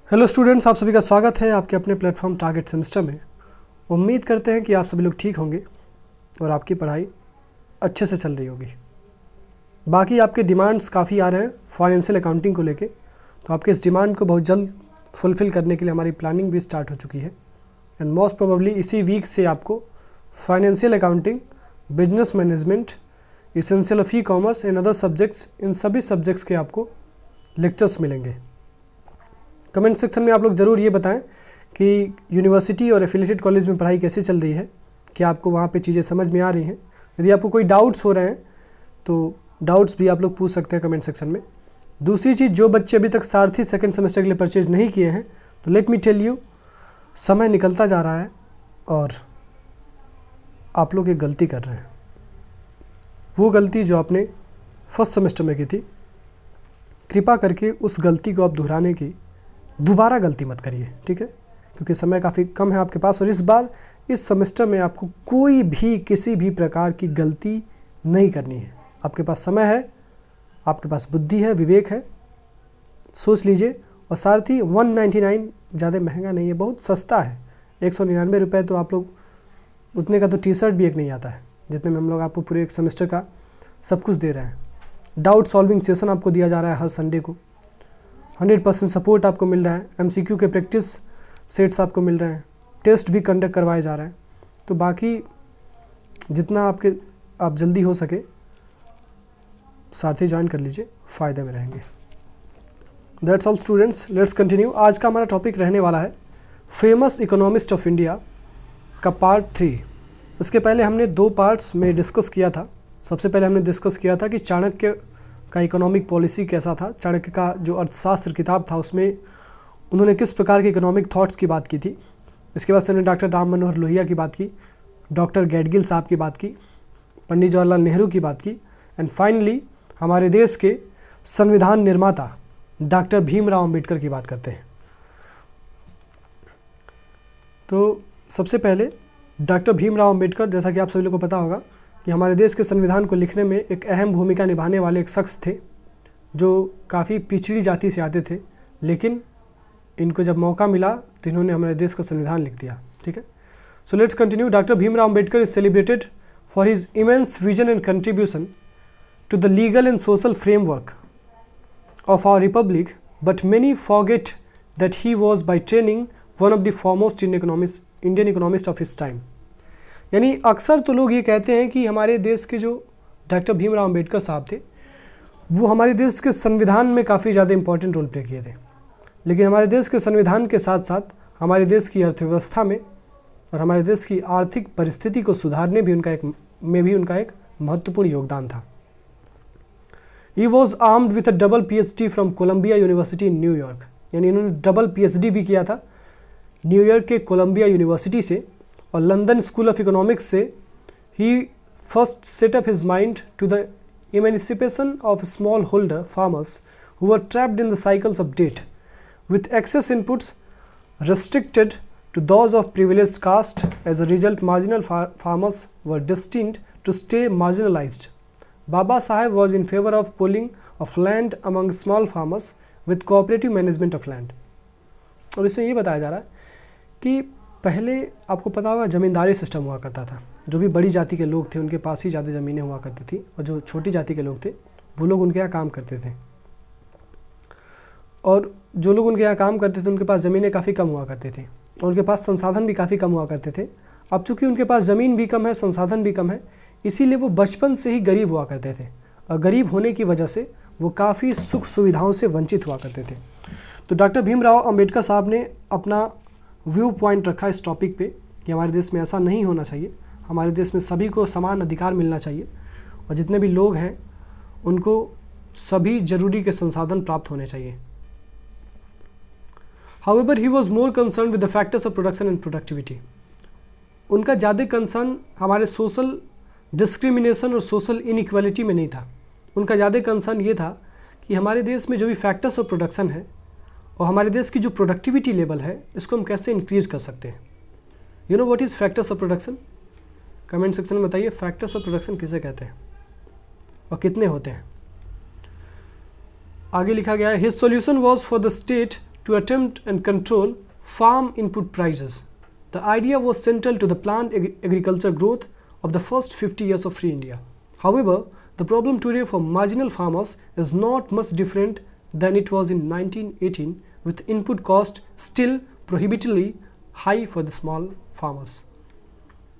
Hello students, आप सभी का स्वागत है आपके अपने प्लेटफॉर्म टारगेट सेमेस्टर में। उम्मीद करते हैं कि आप सभी लोग ठीक होंगे और आपकी पढ़ाई अच्छे से चल रही होगी। बाकी आपके डिमांड्स काफ़ी आ रहे हैं फाइनेंशियल अकाउंटिंग को लेके, तो आपके इस डिमांड को बहुत जल्द फुलफ़िल करने के लिए हमारी प्लानिंग भी स्टार्ट हो चुकी है। एंड मोस्ट प्रोबेबली इसी वीक से आपको financial accounting, business management, essential of e commerce and other subjects, इन सभी सब्जेक्ट्स के आपको लेक्चर्स मिलेंगे। कमेंट सेक्शन में आप लोग ज़रूर ये बताएं कि यूनिवर्सिटी और एफिलिएटेड कॉलेज में पढ़ाई कैसी चल रही है, क्या आपको वहाँ पे चीज़ें समझ में आ रही हैं। यदि आपको कोई डाउट्स हो रहे हैं तो डाउट्स भी आप लोग पूछ सकते हैं कमेंट सेक्शन में। दूसरी चीज़, जो बच्चे अभी तक सारथी सेकंड सेमेस्टर के लिए परचेज नहीं किए हैं, तो लेट मी टेल यू, समय निकलता जा रहा है और आप लोग एक गलती कर रहे हैं। वो गलती जो आपने फर्स्ट सेमेस्टर में की थी, कृपा करके उस गलती को आप दोहराने की दोबारा गलती मत करिए, ठीक है? क्योंकि समय काफ़ी कम है आपके पास और इस बार इस सेमेस्टर में आपको कोई भी किसी भी प्रकार की गलती नहीं करनी है। आपके पास समय है, आपके पास बुद्धि है, विवेक है, सोच लीजिए। और साथ ही 199 ज़्यादा महंगा नहीं है, बहुत सस्ता है। 199 रुपये तो आप लोग, उतने का तो टी शर्ट भी एक नहीं आता है जितने में हम लोग आपको पूरे एक सेमेस्टर का सब कुछ दे रहे हैं। डाउट सॉल्विंग सेशन आपको दिया जा रहा है हर संडे को, 100% सपोर्ट आपको मिल रहा है, MCQ के प्रैक्टिस सेट्स आपको मिल रहे हैं, टेस्ट भी कंडक्ट करवाए जा रहे हैं। तो बाकी जितना आप जल्दी हो सके साथ ही ज्वाइन कर लीजिए, फ़ायदे में रहेंगे। That's all students, let's continue. आज का हमारा टॉपिक रहने वाला है फेमस इकोनॉमिस्ट ऑफ इंडिया का पार्ट 3। इसके पहले हमने 2 पार्ट्स में डिस्कस किया था। सबसे पहले हमने डिस्कस किया था कि चाणक्य का इकोनॉमिक पॉलिसी कैसा था। चाणक्य का जो अर्थशास्त्र किताब था उसमें उन्होंने किस प्रकार के इकोनॉमिक थॉट्स की बात की थी। इसके बाद से हमने डॉक्टर राम मनोहर लोहिया की बात की, डॉक्टर गैडगिल साहब की बात की, पंडित जवाहरलाल नेहरू की बात की, एंड फाइनली हमारे देश के संविधान निर्माता डॉक्टर भीमराव अंबेडकर की बात करते हैं। तो सबसे पहले डॉक्टर भीमराव अंबेडकर, जैसा कि आप सभी लोगों को पता होगा कि हमारे देश के संविधान को लिखने में एक अहम भूमिका निभाने वाले एक शख्स थे जो काफ़ी पिछड़ी जाति से आते थे, लेकिन इनको जब मौका मिला तो इन्होंने हमारे देश का संविधान लिख दिया, ठीक है? So let's continue. Doctor Bhimrao Ambedkar is celebrated for his immense vision and contribution to the legal and social framework of our republic, but many forget that he was by training one of the foremost Indian economist of his time। यानी अक्सर तो लोग ये कहते हैं कि हमारे देश के जो डॉक्टर भीमराव अंबेडकर साहब थे वो हमारे देश के संविधान में काफ़ी ज़्यादा इंपॉर्टेंट रोल प्ले किए थे, लेकिन हमारे देश के संविधान के साथ साथ हमारे देश की अर्थव्यवस्था में और हमारे देश की आर्थिक परिस्थिति को सुधारने भी उनका एक महत्वपूर्ण योगदान था। He was armed with a double PhD from Columbia University in New York। यानी इन्होंने डबल PhD भी किया था न्यूयॉर्क के कोलंबिया यूनिवर्सिटी से और लंदन स्कूल ऑफ इकोनॉमिक्स से। He first set up his mind to the emancipation of small holder farmers who were trapped in the cycles of debt with excess inputs restricted to those of privileged caste। As a result, marginal farmers were destined to stay marginalized। Baba Saheb was in favor of pooling of land among small farmers with cooperative management of land। और इसमें ये बताया जा रहा है कि पहले आपको पता होगा ज़मींदारी सिस्टम हुआ करता था। जो भी बड़ी जाति के लोग थे उनके पास ही ज़्यादा ज़मीनें हुआ करती थी और जो छोटी जाति के लोग थे वो लोग उनके यहाँ काम करते थे, और जो लोग उनके यहाँ काम करते थे उनके पास ज़मीनें काफ़ी कम हुआ करते थे और उनके पास संसाधन भी काफ़ी कम हुआ करते थे। अब चूँकि उनके पास ज़मीन भी कम है, संसाधन भी कम है, इसीलिए वो बचपन से ही गरीब हुआ करते थे और गरीब होने की वजह से वो काफ़ी सुख सुविधाओं से वंचित हुआ करते थे। तो डॉक्टर भीमराव अंबेडकर साहब ने अपना व्यू पॉइंट रखा इस टॉपिक पे कि हमारे देश में ऐसा नहीं होना चाहिए, हमारे देश में सभी को समान अधिकार मिलना चाहिए और जितने भी लोग हैं उनको सभी जरूरी के संसाधन प्राप्त होने चाहिए। However, he was more concerned with the factors of production and productivity। उनका ज़्यादा कंसर्न हमारे सोशल डिस्क्रिमिनेशन और सोशल इनइक्वालिटी में नहीं था। उनका ज़्यादा कंसर्न ये था कि हमारे देश में जो भी फैक्टर्स ऑफ प्रोडक्शन है और हमारे देश की जो प्रोडक्टिविटी लेवल है इसको हम कैसे इंक्रीज कर सकते हैं। You know what is factors of production? Comment section में बताइए फैक्टर्स ऑफ प्रोडक्शन किसे कहते हैं और कितने होते हैं। आगे लिखा गया है, his solution was for the state to attempt and control farm input prices. The idea was central to the planned agriculture growth of the first 50 years of free India. However, the problem today for marginal farmers is not much different than it was in 1918, with input cost still prohibitively high for the small farmers.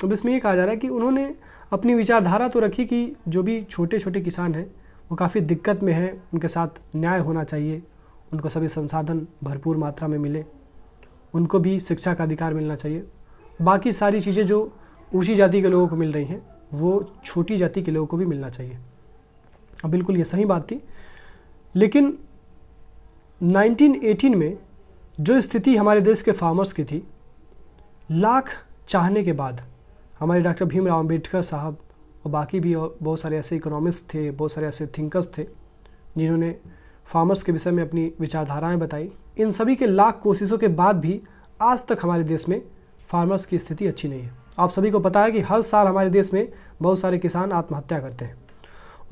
अब इसमें ये कहा जा रहा है कि उन्होंने अपनी विचारधारा तो रखी कि जो भी छोटे छोटे किसान हैं वो काफ़ी दिक्कत में हैं, उनके साथ न्याय होना चाहिए, उनको सभी संसाधन भरपूर मात्रा में मिले, उनको भी शिक्षा का अधिकार मिलना चाहिए, बाकी सारी चीज़ें जो ऊंची जाति के लोगों को मिल रही हैं वो छोटी जाति के लोगों को भी मिलना चाहिए। अब बिल्कुल ये सही बात थी, लेकिन 1918 में जो स्थिति हमारे देश के फार्मर्स की थी, लाख चाहने के बाद हमारे डॉक्टर भीमराव अंबेडकर साहब और बाकी भी और बहुत सारे ऐसे इकोनॉमिस्ट थे, बहुत सारे ऐसे थिंकर्स थे जिन्होंने फार्मर्स के विषय में अपनी विचारधाराएं बताई। इन सभी के लाख कोशिशों के बाद भी आज तक हमारे देश में फार्मर्स की स्थिति अच्छी नहीं है। आप सभी को पता है कि हर साल हमारे देश में बहुत सारे किसान आत्महत्या करते हैं,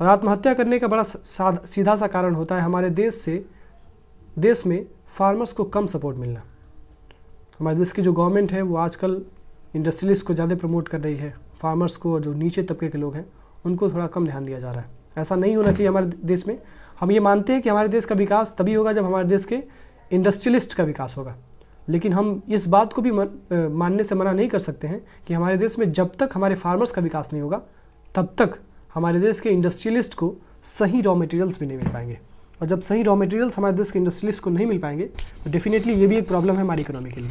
और आत्महत्या करने का बड़ा सीधा सा कारण होता है हमारे देश में फार्मर्स को कम सपोर्ट मिलना। हमारे देश की जो गवर्नमेंट है वो आजकल इंडस्ट्रियलिस्ट को ज़्यादा प्रमोट कर रही है, फार्मर्स को और जो नीचे तबके के लोग हैं उनको थोड़ा कम ध्यान दिया जा रहा है। ऐसा नहीं होना चाहिए हमारे देश में। हम ये मानते हैं कि हमारे देश का विकास तभी होगा जब हमारे देश के इंडस्ट्रियलिस्ट का विकास होगा, लेकिन हम इस बात को भी मानने से मना नहीं कर सकते हैं कि हमारे देश में जब तक हमारे फार्मर्स का विकास नहीं होगा तब तक हमारे देश के इंडस्ट्रियलिस्ट को सही रॉ मटेरियल्स भी नहीं मिल पाएंगे, और जब सही रॉ मटेरियल्स हमारे देश के इंडस्ट्रियलिस्ट को नहीं मिल पाएंगे तो डेफिनेटली ये भी एक प्रॉब्लम है हमारी इकोनॉमी के लिए।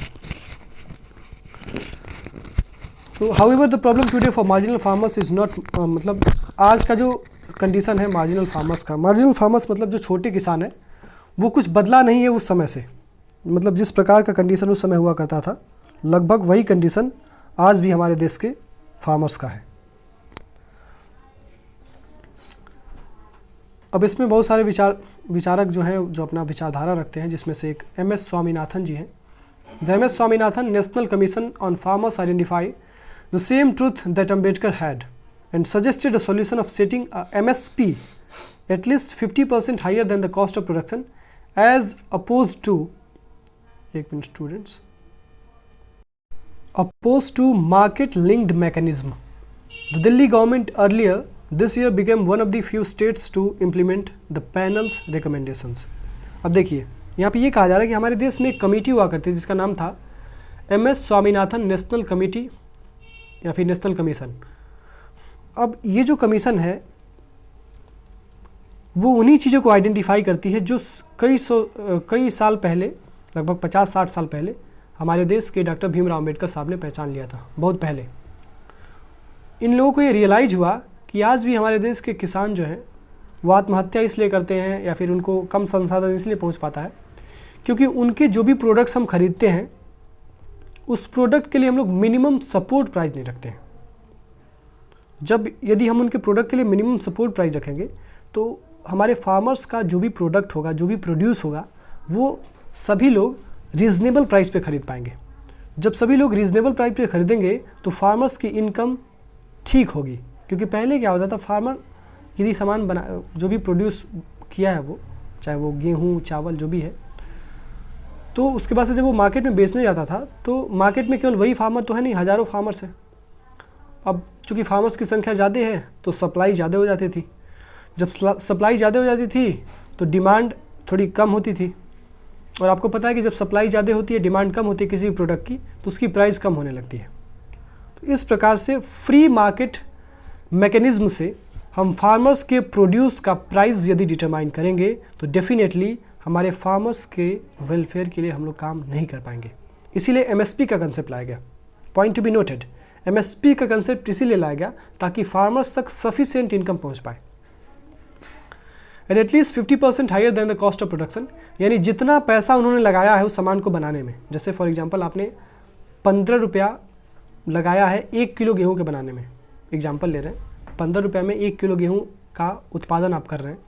तो however the problem today for marginal farmers is not, मतलब आज का जो कंडीशन है मार्जिनल फार्मर्स मतलब जो छोटे किसान हैं वो कुछ बदला नहीं है उस समय से। मतलब जिस प्रकार का कंडीशन उस समय हुआ करता था, लगभग वही कंडीशन आज भी हमारे देश के फार्मर्स का है। अब इसमें बहुत सारे विचारक जो हैं जो अपना विचारधारा रखते हैं, जिसमें से एक MS स्वामीनाथन जी हैं। The MS Swaminathan national commission on farmers identify the same truth that Ambedkar had and suggested a solution of setting a MSP at least 50% higher than the cost of production as opposed to market linked mechanism. The Delhi government earlier this year became one of the few states to implement the panel's recommendations. अब देखिए यहाँ पे ये कहा जा रहा है कि हमारे देश में एक कमेटी हुआ करती थी जिसका नाम था MS स्वामीनाथन नेशनल कमेटी या फिर नेशनल कमीशन। अब ये जो कमीशन है वो उन्हीं चीज़ों को आइडेंटिफाई करती है जो कई साल पहले, लगभग 50-60 साल पहले हमारे देश के डॉक्टर भीमराव अंबेडकर साहब ने पहचान लिया था, बहुत पहले। इन लोगों को ये रियलाइज़ हुआ कि आज भी हमारे देश के किसान जो हैं वो आत्महत्या इसलिए करते हैं या फिर उनको कम संसाधन इसलिए पहुंच पाता है क्योंकि उनके जो भी प्रोडक्ट्स हम खरीदते हैं उस प्रोडक्ट के लिए हम लोग मिनिमम सपोर्ट प्राइस नहीं रखते हैं। यदि हम उनके प्रोडक्ट के लिए मिनिमम सपोर्ट प्राइस रखेंगे तो हमारे फार्मर्स का जो भी प्रोडक्ट होगा, जो भी प्रोड्यूस होगा, वो सभी लोग रीज़नेबल प्राइस पे ख़रीद पाएंगे। जब सभी लोग रीज़नेबल प्राइस पे ख़रीदेंगे तो फार्मर्स की इनकम ठीक होगी, क्योंकि पहले क्या होता था, फार्मर यदि सामान जो भी प्रोड्यूस किया है वो, चाहे वो गेहूँ चावल जो भी है, तो उसके बाद से जब वो मार्केट में बेचने जाता था तो मार्केट में केवल वही फार्मर तो है नहीं, हज़ारों फार्मर्स हैं। अब चूँकि फार्मर्स की संख्या ज़्यादा है तो सप्लाई ज़्यादा हो जाती थी। जब सप्लाई ज़्यादा हो जाती थी तो डिमांड थोड़ी कम होती थी, और आपको पता है कि जब सप्लाई ज़्यादा होती है, डिमांड कम होती है किसी भी प्रोडक्ट की, तो उसकी प्राइस कम होने लगती है। तो इस प्रकार से फ्री मार्केट मैकेनिज्म से हम फार्मर्स के प्रोड्यूस का प्राइस यदि डिटरमाइन करेंगे तो डेफिनेटली हमारे फार्मर्स के वेलफेयर के लिए हम लोग काम नहीं कर पाएंगे। इसीलिए MSP का कंसेप्ट लाया गया। Point to be noted, MSP का कंसेप्ट इसीलिए लाया गया ताकि फार्मर्स तक सफिशिएंट इनकम पहुंच पाए and at least 50% higher than the cost of production, यानी जितना पैसा उन्होंने लगाया है उस सामान को बनाने में। जैसे फॉर एग्जांपल आपने 15 रुपया लगाया है 1 किलो गेहूं के बनाने में, एग्जांपल ले रहे हैं, 15 रुपये में 1 किलो गेहूं का उत्पादन आप कर रहे हैं,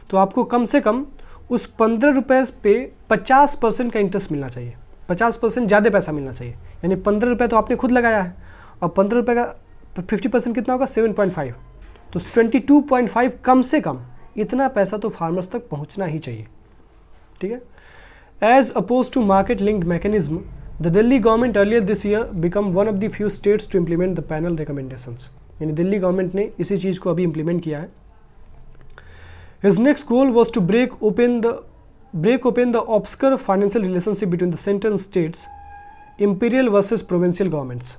तो आपको कम से कम उस 15 रुपये पे 50% का इंटरेस्ट मिलना चाहिए, 50% ज़्यादा पैसा मिलना चाहिए। यानी 15 रुपये तो आपने खुद लगाया है और 15 रुपये का 50% कितना होगा, 7.5, तो 22.5 कम से कम इतना पैसा तो फार्मर्स तक पहुंचना ही चाहिए। ठीक है, As opposed to market-linked mechanism, the Delhi government earlier this year become one of the few states to implement the panel recommendations. यानी दिल्ली गवर्नमेंट ने इसी चीज़ को अभी इम्प्लीमेंट किया है. His next goal was to break open the obscure financial relationship between the center and states, imperial versus provincial governments.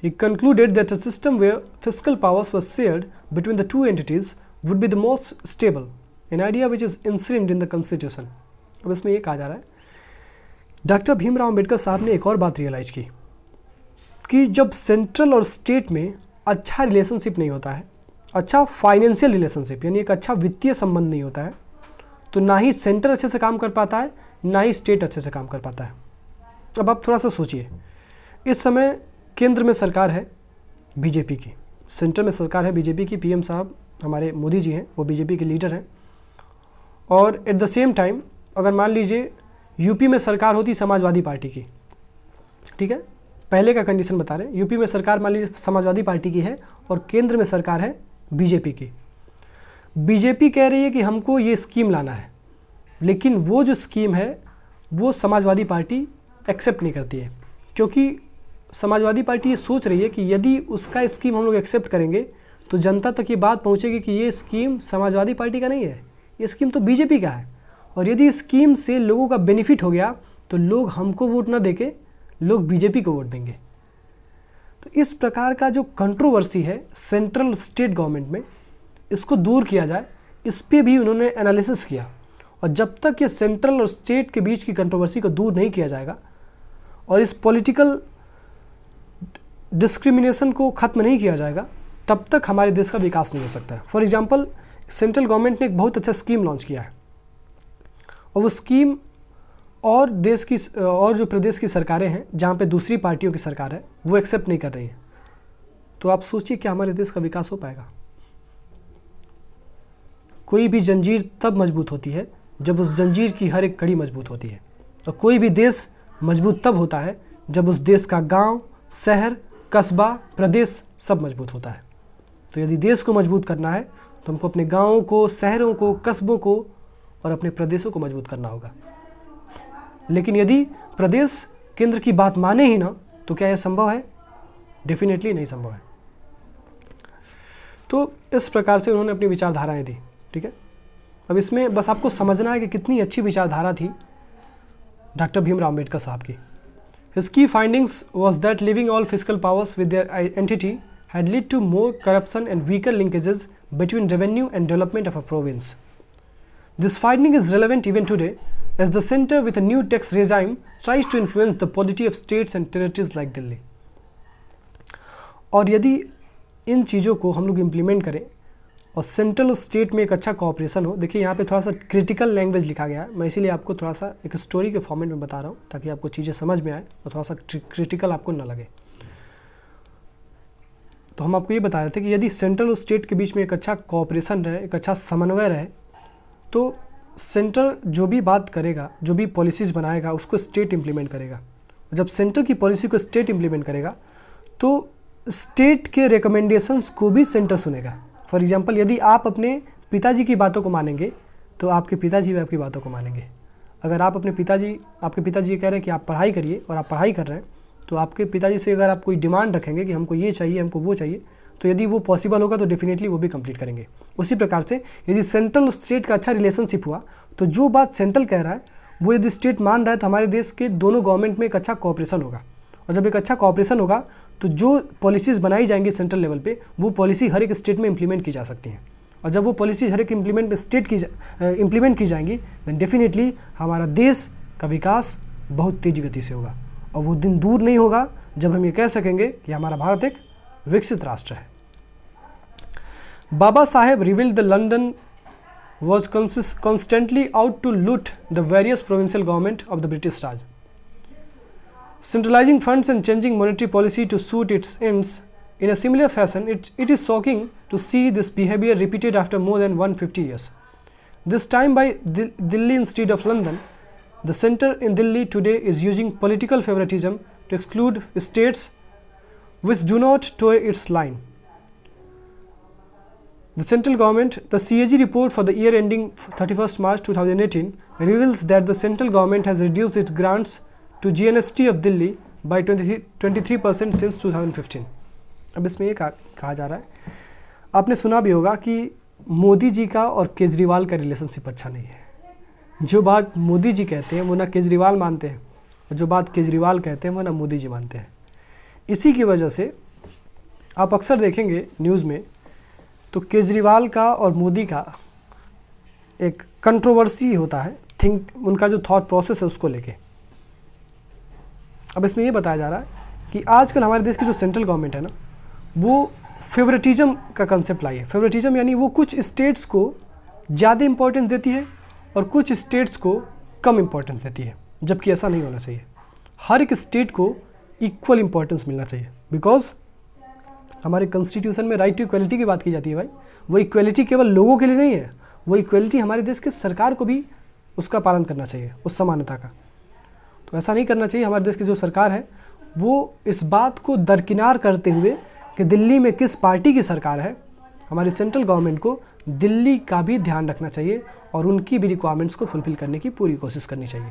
He concluded that a system where fiscal powers were shared between the two entities would be the most stable, an idea which is enshrined in the constitution. अब इसमें ये कहा जा रहा है, doctor Bhimrao Ambedkar साहब ने एक और बात रियलाइज की कि जब सेंट्रल और स्टेट में अच्छा रिलेशनशिप नहीं होता है, अच्छा फाइनेंशियल रिलेशनशिप यानी एक अच्छा वित्तीय संबंध नहीं होता है, तो ना ही सेंटर अच्छे से काम कर पाता है, ना ही स्टेट अच्छे से काम कर पाता है. अब आप थोड़ा सा सोचिए, इस समय केंद्र में सरकार है बीजेपी की, सेंटर में सरकार है बीजेपी की, पीएम साहब हमारे मोदी जी हैं, वो बीजेपी के लीडर हैं. और एट द सेम टाइम अगर मान लीजिए यूपी में सरकार होती समाजवादी पार्टी की, ठीक है, पहले का कंडीशन बता रहे हैं, यूपी में सरकार मान लीजिए समाजवादी पार्टी की है और केंद्र में सरकार है बीजेपी की. बीजेपी कह रही है कि हमको ये स्कीम लाना है, लेकिन वो जो स्कीम है वो समाजवादी पार्टी एक्सेप्ट नहीं करती है, क्योंकि समाजवादी पार्टी ये सोच रही है कि यदि उसका स्कीम हम लोग एक्सेप्ट करेंगे तो जनता तक ये बात पहुंचेगी कि ये स्कीम समाजवादी पार्टी का नहीं है, ये स्कीम तो बीजेपी का है, और यदि इस स्कीम से लोगों का बेनिफिट हो गया तो लोग हमको वोट ना देके लोग बीजेपी को वोट देंगे. तो इस प्रकार का जो कंट्रोवर्सी है सेंट्रल स्टेट गवर्नमेंट में, इसको दूर किया जाए, इस पे भी उन्होंने एनालिसिस किया. और जब तक ये सेंट्रल और स्टेट के बीच की कंट्रोवर्सी को दूर नहीं किया जाएगा और इस पॉलिटिकल डिस्क्रिमिनेशन को ख़त्म नहीं किया जाएगा, तब तक हमारे देश का विकास नहीं हो सकता है. फॉर एग्जांपल, सेंट्रल गवर्नमेंट ने एक बहुत अच्छा स्कीम लॉन्च किया है, और वो स्कीम और देश की और जो प्रदेश की सरकारें हैं जहाँ पे दूसरी पार्टियों की सरकार है वो एक्सेप्ट नहीं कर रही हैं. तो आप सोचिए क्या हमारे देश का विकास हो पाएगा? कोई भी जंजीर तब मजबूत होती है जब उस जंजीर की हर एक कड़ी मजबूत होती है, और कोई भी देश मजबूत तब होता है जब उस देश का गांव, शहर, कस्बा, प्रदेश सब मजबूत होता है. तो यदि देश को मजबूत करना है तो हमको अपने गाँवों को, शहरों को, कस्बों को और अपने प्रदेशों को मजबूत करना होगा. लेकिन यदि प्रदेश केंद्र की बात माने ही ना, तो क्या यह संभव है? डेफिनेटली नहीं संभव है. तो इस प्रकार से उन्होंने अपनी विचारधाराएं दी. ठीक है, अब इसमें बस आपको समझना है कि कितनी अच्छी विचारधारा थी डॉक्टर भीमराव अंबेडकर साहब की. His key findings was that leaving all fiscal powers with their entity had led to more corruption and weaker linkages between revenue and development of a province. This finding is relevant even today, as the center with a new tax regime tries to influence the polity of states and territories like Delhi. और यदि इन चीज़ों को हम लोग implement करें और central और state में एक अच्छा कोऑपरेशन हो, देखिए यहाँ पे थोड़ा सा क्रिटिकल लैंग्वेज लिखा गया है, मैं इसीलिए आपको थोड़ा सा एक स्टोरी के फॉर्मेट में बता रहा हूँ ताकि आपको चीज़ें समझ में आए और थोड़ा सा क्रिटिकल आपको ना लगे. तो हम आपको ये बता रहे थे कि यदि सेंट्रल और स्टेट के बीच में एक अच्छा कोऑपरेशन रहे, एक अच्छा समन्वय रहे, तो सेंटर जो भी बात करेगा, जो भी पॉलिसीज़ बनाएगा, उसको स्टेट इम्प्लीमेंट करेगा. जब सेंटर की पॉलिसी को स्टेट इम्प्लीमेंट करेगा तो स्टेट के रिकमेंडेशंस को भी सेंटर सुनेगा. फॉर एग्जांपल, यदि आप अपने पिताजी की बातों को मानेंगे तो आपके पिताजी भी आपकी बातों को मानेंगे. अगर आप आपके पिताजी ये कह रहे हैं कि आप पढ़ाई करिए और आप पढ़ाई कर रहे हैं, तो आपके पिताजी से अगर आप कोई डिमांड रखेंगे कि हमको ये चाहिए, हमको वो चाहिए, तो यदि वो पॉसिबल होगा तो डेफिनेटली वो भी कंप्लीट करेंगे. उसी प्रकार से यदि सेंट्रल और स्टेट का अच्छा रिलेशनशिप हुआ तो जो बात सेंट्रल कह रहा है वो यदि स्टेट मान रहा है तो हमारे देश के दोनों गवर्नमेंट में एक अच्छा कोऑपरेशन होगा. और जब एक अच्छा कोऑपरेशन होगा तो जो पॉलिसीज़ बनाई जाएंगी सेंट्रल लेवल पे, वो पॉलिसी हर एक स्टेट में इम्प्लीमेंट की जा सकती हैं. और जब वो पॉलिसी हर एक इम्प्लीमेंट की जाएंगी, देन डेफिनेटली हमारा देश का विकास बहुत तेज़ी गति से होगा. और वो दिन दूर नहीं होगा जब हम ये कह सकेंगे कि हमारा भारत एक विकसित राष्ट्र है. Baba Saheb revealed the London was constantly out to loot the various provincial government of the British Raj, centralizing funds and changing monetary policy to suit its ends. In a similar fashion, it is shocking to see this behavior repeated after more than 150 years. This time by Delhi instead of London. The center in Delhi today is using political favoritism to exclude states which do not toe its line. The central government, the CAG report for the year ending 31st March 2018 reveals that the central government has reduced its grants to GNST of Delhi by 23% since 2015. अब इसमें ये कहा जा रहा है, आपने सुना भी होगा कि मोदी जी का और केजरीवाल का रिलेशनशिप अच्छा नहीं है। जो बात मोदी जी कहते हैं वो ना केजरीवाल मानते हैं, और जो बात केजरीवाल कहते हैं वो ना मोदी जी मानते हैं। इसी की वजह से आप अक्सर देखेंगे न्यूज़ में तो केजरीवाल का और मोदी का एक कंट्रोवर्सी होता है, उनका जो थॉट प्रोसेस है उसको लेके। अब इसमें ये बताया जा रहा है कि आजकल हमारे देश की जो सेंट्रल गवर्नमेंट है ना, वो फेवरेटिज्म का कंसेप्ट लाई है। फेवरेटिज्म यानी वो कुछ स्टेट्स को ज़्यादा इंपॉर्टेंस देती है और कुछ स्टेट्स को कम इंपॉर्टेंस देती है, जबकि ऐसा नहीं होना चाहिए। हर एक स्टेट को इक्वल इंपॉर्टेंस मिलना चाहिए, बिकॉज हमारे कॉन्स्टिट्यूशन में राइट टू इक्वलिटी की बात की जाती है भाई। वो इक्वलिटी केवल लोगों के लिए नहीं है, वो इक्वलिटी हमारे देश के सरकार को भी उसका पालन करना चाहिए, उस समानता का। तो ऐसा नहीं करना चाहिए। हमारे देश की जो सरकार है वो इस बात को दरकिनार करते हुए कि दिल्ली में किस पार्टी की सरकार है, हमारी सेंट्रल गवर्नमेंट को दिल्ली का भी ध्यान रखना चाहिए और उनकी भी रिक्वायरमेंट्स को फुलफिल करने की पूरी कोशिश करनी चाहिए।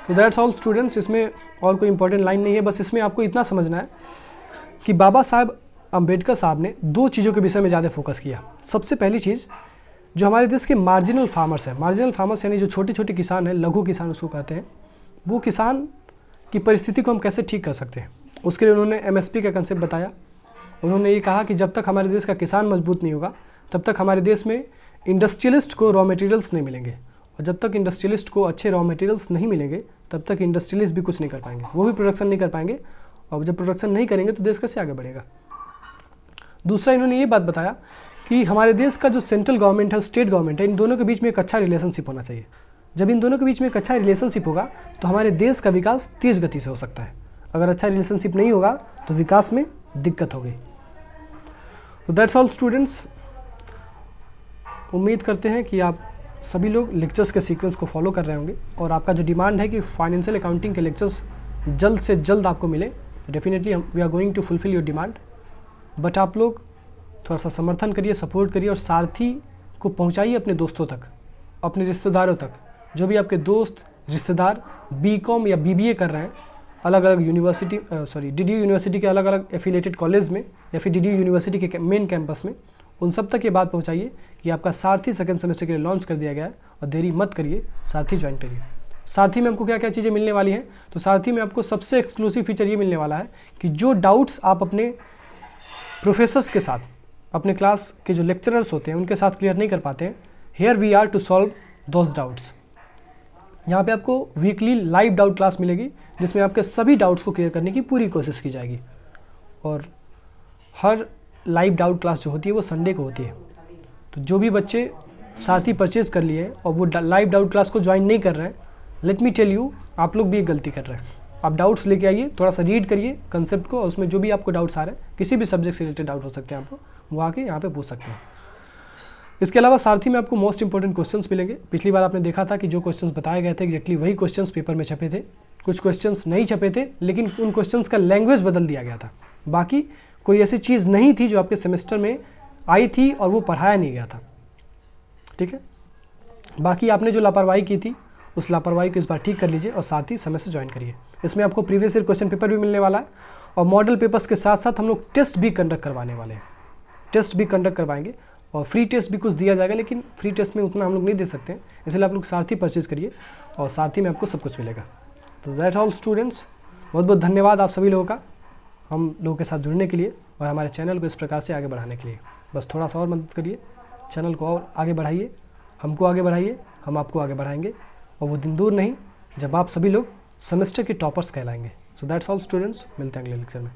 तो दैट्स ऑल स्टूडेंट्स। इसमें और कोई इंपॉर्टेंट लाइन नहीं है, बस इसमें आपको इतना समझना है कि बाबा साहब अम्बेडकर साहब ने दो चीज़ों के विषय में ज़्यादा फोकस किया। सबसे पहली चीज़, जो हमारे देश के मार्जिनल फार्मर्स हैं, मार्जिनल फार्मर्स यानी जो छोटे छोटे किसान हैं, लघु किसान उसको कहते हैं, वो किसान की परिस्थिति को हम कैसे ठीक कर सकते हैं, उसके लिए उन्होंने MSP का कंसेप्ट बताया। उन्होंने ये कहा कि जब तक हमारे देश का किसान मजबूत नहीं होगा तब तक हमारे देश में इंडस्ट्रियलिस्ट को रॉ मटेरियल्स नहीं मिलेंगे, और जब तक इंडस्ट्रियलिस्ट को अच्छे रॉ मटेरियल्स नहीं मिलेंगे तब तक इंडस्ट्रियलिस्ट भी कुछ नहीं कर पाएंगे, वो भी प्रोडक्शन नहीं कर पाएंगे, और जब प्रोडक्शन नहीं करेंगे तो देश कैसे आगे बढ़ेगा। दूसरा, इन्होंने ये बात बताया कि हमारे देश का जो सेंट्रल गवर्नमेंट है, स्टेट गवर्नमेंट है, इन दोनों के बीच में एक अच्छा रिलेशनशिप होना चाहिए। जब इन दोनों के बीच में एक अच्छा रिलेशनशिप होगा तो हमारे देश का विकास तेज़ गति से हो सकता है। अगर अच्छा रिलेशनशिप नहीं होगा तो विकास में दिक्कत होगी। तो दैट्स ऑल स्टूडेंट्स। उम्मीद करते हैं कि आप सभी लोग लेक्चर्स के सीक्वेंस को फॉलो कर रहे होंगे, और आपका जो डिमांड है कि फाइनेंशियल अकाउंटिंग के लेक्चर्स जल्द से जल्द आपको मिले, definitely we are going to fulfil your demand. But आप लोग थोड़ा सा समर्थन करिए, सपोर्ट करिए, और सारथी को पहुंचाइए अपने दोस्तों तक, अपने रिश्तेदारों तक। जो भी आपके दोस्त रिश्तेदार BCom या BBA कर रहे हैं अलग अलग यूनिवर्सिटी DDU यूनिवर्सिटी के अलग अलग एफिलेटेड कॉलेज में, या फिर DDU यूनिवर्सिटी के मेन कैंपस में, उन सब तक ये बात पहुंचाइए कि आपका सारथी सेकंड सेमेस्टर के लिए लॉन्च कर दिया गया है, और देरी मत करिए, सारथी ज्वाइन करिए। सारथी में हमको क्या क्या चीज़ें मिलने वाली हैं, तो सारथी में आपको सबसे एक्सक्लूसिव फीचर ये मिलने वाला है कि जो डाउट्स आप अपने प्रोफेसर्स के साथ, अपने क्लास के जो लेक्चरर्स होते हैं उनके साथ क्लियर नहीं कर पाते हैं, here we are to solve those doubts. यहाँ पे आपको वीकली लाइव डाउट क्लास मिलेगी, जिसमें आपके सभी डाउट्स को क्लियर करने की पूरी कोशिश की जाएगी। और हर लाइव डाउट क्लास जो होती है वो संडे को होती है। तो जो भी बच्चे सारथी परचेज़ कर लिए हैं और वो लाइव डाउट क्लास को ज्वाइन नहीं कर रहे हैं, लेट मी टेल यू, आप लोग भी एक गलती कर रहे हैं। आप डाउट्स लेके आइए, थोड़ा सा रीड करिए कंसेप्ट को, और उसमें जो भी आपको डाउट्स आ रहे हैं, किसी भी सब्जेक्ट से रिलेटेड डाउट हो सकते हैं आपको, वो आके यहाँ पे पूछ सकते हैं। इसके अलावा सारथी में आपको मोस्ट इंपॉर्टेंट क्वेश्चंस मिलेंगे। पिछली बार आपने देखा था कि जो क्वेश्चंस बताए गए थे एग्जैक्टली वही क्वेश्चंस पेपर में छपे थे। कुछ क्वेश्चंस नहीं छपे थे, लेकिन उन क्वेश्चंस का लैंग्वेज बदल दिया गया था। बाकी कोई ऐसी चीज़ नहीं थी जो आपके सेमेस्टर में आई थी और वो पढ़ाया नहीं गया था, ठीक है। बाकी आपने जो लापरवाही की थी उस लापरवाही को इस बार ठीक कर लीजिए और साथ ही समय से ज्वाइन करिए। इसमें आपको प्रीवियस ईयर क्वेश्चन पेपर भी मिलने वाला है, और मॉडल पेपर्स के साथ साथ हम लोग टेस्ट भी कंडक्ट करवाने वाले हैं। टेस्ट भी कंडक्ट करवाएंगे और फ्री टेस्ट भी कुछ दिया जाएगा, लेकिन फ्री टेस्ट में उतना हम लोग नहीं दे सकते हैं, इसलिए आप लोग सारथी परचेज करिए और सारथी में आपको सब कुछ मिलेगा। तो दैट्स ऑल स्टूडेंट्स, बहुत बहुत धन्यवाद आप सभी लोगों का हम लोगों के साथ जुड़ने के लिए और हमारे चैनल को इस प्रकार से आगे बढ़ाने के लिए। बस थोड़ा सा और मदद करिए, चैनल को और आगे बढ़ाइए, हमको आगे बढ़ाइए, हम आपको आगे बढ़ाएंगे, और वो दिन दूर नहीं जब आप सभी लोग सेमेस्टर के टॉपर्स कहलाएंगे। सो दैट्स ऑल स्टूडेंट्स, मिलते हैं अगले लेक्चर में।